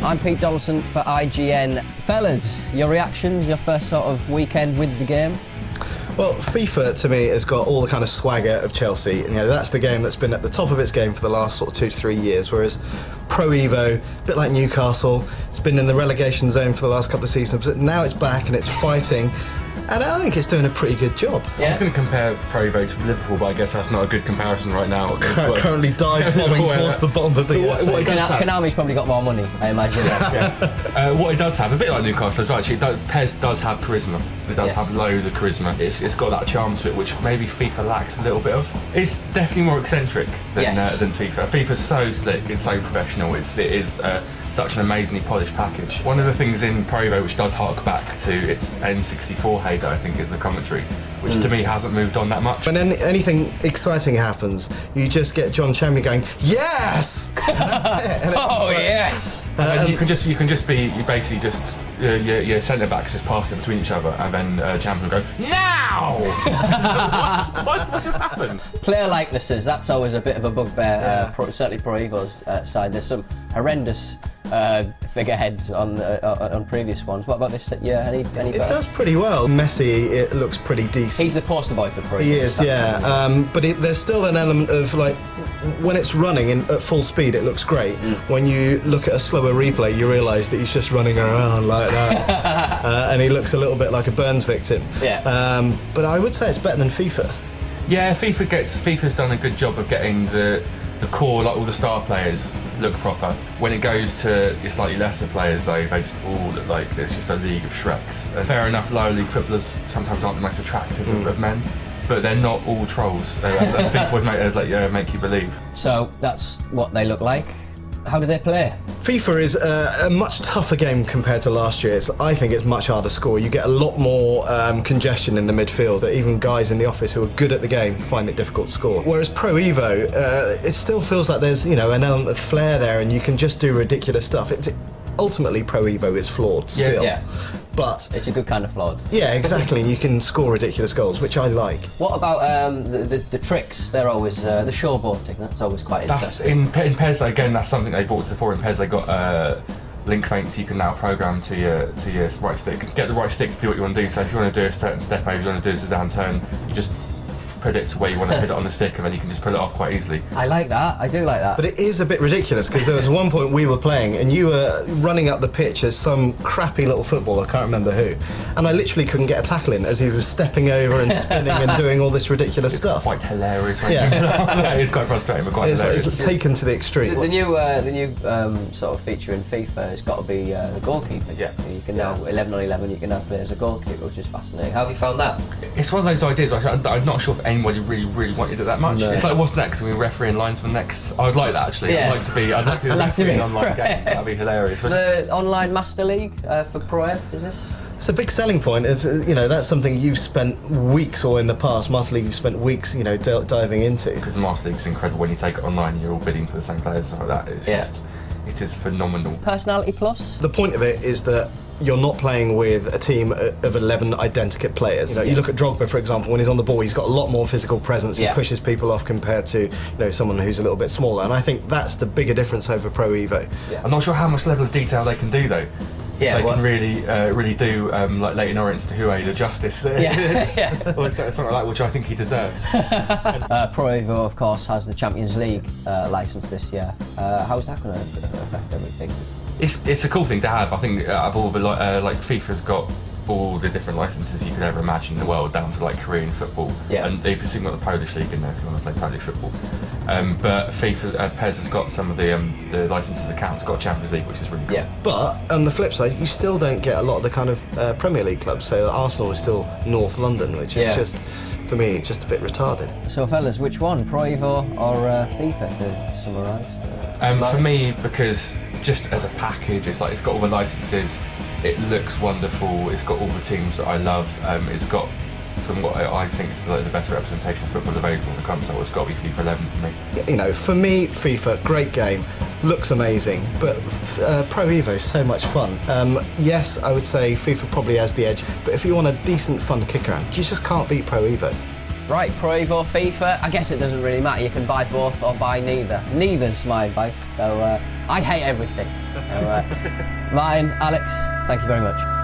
I'm Pete Donaldson for IGN. Fellas, your reactions, your first sort of weekend with the game? Well, FIFA to me has got all the kind of swagger of Chelsea. You know, that's the game that's been at the top of its game for the last sort of 2 to 3 years, whereas Pro Evo, a bit like Newcastle, it's been in the relegation zone for the last couple of seasons, but now it's back and it's fighting. And I think it's doing a pretty good job. Yeah. I was going to compare Pro Evo to Liverpool, but I guess that's not a good comparison right now. Currently dive bombing towards the bottom of the Konami's probably got more money, I imagine. What it does have, a bit like Newcastle as well, actually, PES does have charisma. It does have loads of charisma. It's got that charm to it, which maybe FIFA lacks a little bit of. It's definitely more eccentric than FIFA. FIFA's so slick, it's so professional, it is such an amazingly polished package. One of the things in Pro Evo which does hark back to its N64 heyday, I think, is the commentary, which to me hasn't moved on that much. When anything exciting happens, you just get John Champion going, yes! And that's it. And yes! And you can just be, you basically just, your centre backs just pass them between each other, and then Champion will go, now! What just happened? Player likenesses, that's always a bit of a bugbear, certainly Pro Evo's side. There's some horrendous figureheads on previous ones. What about this? Yeah, any better? It does pretty well. Messi, it looks pretty decent. He's the poster boy for Pro Evo. He is, yeah. But there's still an element of, like, when it's running at full speed, it looks great. When you look at a slower replay, you realise that he's just running around like that, and he looks a little bit like a Burns victim. Yeah. But I would say it's better than FIFA. Yeah, FIFA's done a good job of getting the core, like all the star players, look proper. When it goes to your slightly lesser players, though, they just all look like it's just a league of Shreks. Fair enough, lower league footballers sometimes aren't the most attractive of men, but they're not all trolls, as FIFA would make you believe. So that's what they look like. How do they play? FIFA is a much tougher game compared to last year. I think it's much harder to score. You get a lot more congestion in the midfield. Even guys in the office who are good at the game find it difficult to score. Whereas Pro Evo, it still feels like there's an element of flair there, and you can just do ridiculous stuff. Ultimately, Pro Evo is flawed still. Yeah. But it's a good kind of flawed. Yeah, exactly. You can score ridiculous goals, which I like. What about the tricks? They're always the showboating. That's always quite interesting. In PES, again, that's something they brought to the fore. In PES, they got link feints you can now program to your right stick. Get the right stick to do what you want to do. So if you want to do a certain step over, you want to do a down turn, you just predict where you want to hit it on the stick, and then you can just pull it off quite easily. I like that. I do like that. But it is a bit ridiculous, because there was one point we were playing and you were running up the pitch as some crappy little footballer, I can't remember who, and I literally couldn't get a tackle in as he was stepping over and spinning and doing all this ridiculous stuff. Quite hilarious. Yeah. It's quite frustrating, but quite hilarious. It's taken to the extreme. The new sort of feature in FIFA has got to be the goalkeeper. Yeah. You can now 11 on 11. You can now play as a goalkeeper, which is fascinating. How have you found that? It's one of those ideas. I'm not sure if anybody really wanted it that much. No. It's like, what's next? Are we refereeing linesman next? I would like that, actually. Yeah. I'd like to be an online game. That'd be hilarious. The online Master League for Pro Ev, is this? It's a big selling point. It's, that's something you've spent weeks, or in the past, Master League you've spent weeks, diving into. Because the Master League's incredible when you take it online and you're all bidding for the same players and stuff like that. It's just, it is phenomenal. Personality plus? The point of it is that you're not playing with a team of 11 identical players. You look at Drogba, for example, when he's on the ball, he's got a lot more physical presence. He pushes people off compared to someone who's a little bit smaller. And I think that's the bigger difference over Pro Evo. Yeah. I'm not sure how much level of detail they can do, though. Yeah, they can really do like Leighton Orient to Huey the justice. Or something like that, which I think he deserves. Pro Evo, of course, has the Champions League licence this year. How's that going to affect everything? It's a cool thing to have. I think out of all the like FIFA's got all the different licenses you could ever imagine in the world, down to like Korean football. Yeah. And they've even got the Polish league in there if you want to play Polish football. But FIFA, PES has got some of the licenses account. It's got a Champions League, which is really cool. Yeah. But on the flip side, you still don't get a lot of the kind of Premier League clubs. So Arsenal is still North London, which is just, for me, it's just a bit retarded. So fellas, which one, Pro Evo or FIFA, to summarise? For me, because just as a package, it's got all the licenses, it looks wonderful, it's got all the teams that I love, it's got, from what I think is the better representation of football available on the console, it's got to be FIFA 11 for me. For me, FIFA, great game, looks amazing, but Pro Evo is so much fun. Yes, I would say FIFA probably has the edge, but if you want a decent fun kick around, you just can't beat Pro Evo. Right, Pro Evo, FIFA, I guess it doesn't really matter. You can buy both or buy neither. Neither's my advice, so I hate everything. So, Martin, Alex, thank you very much.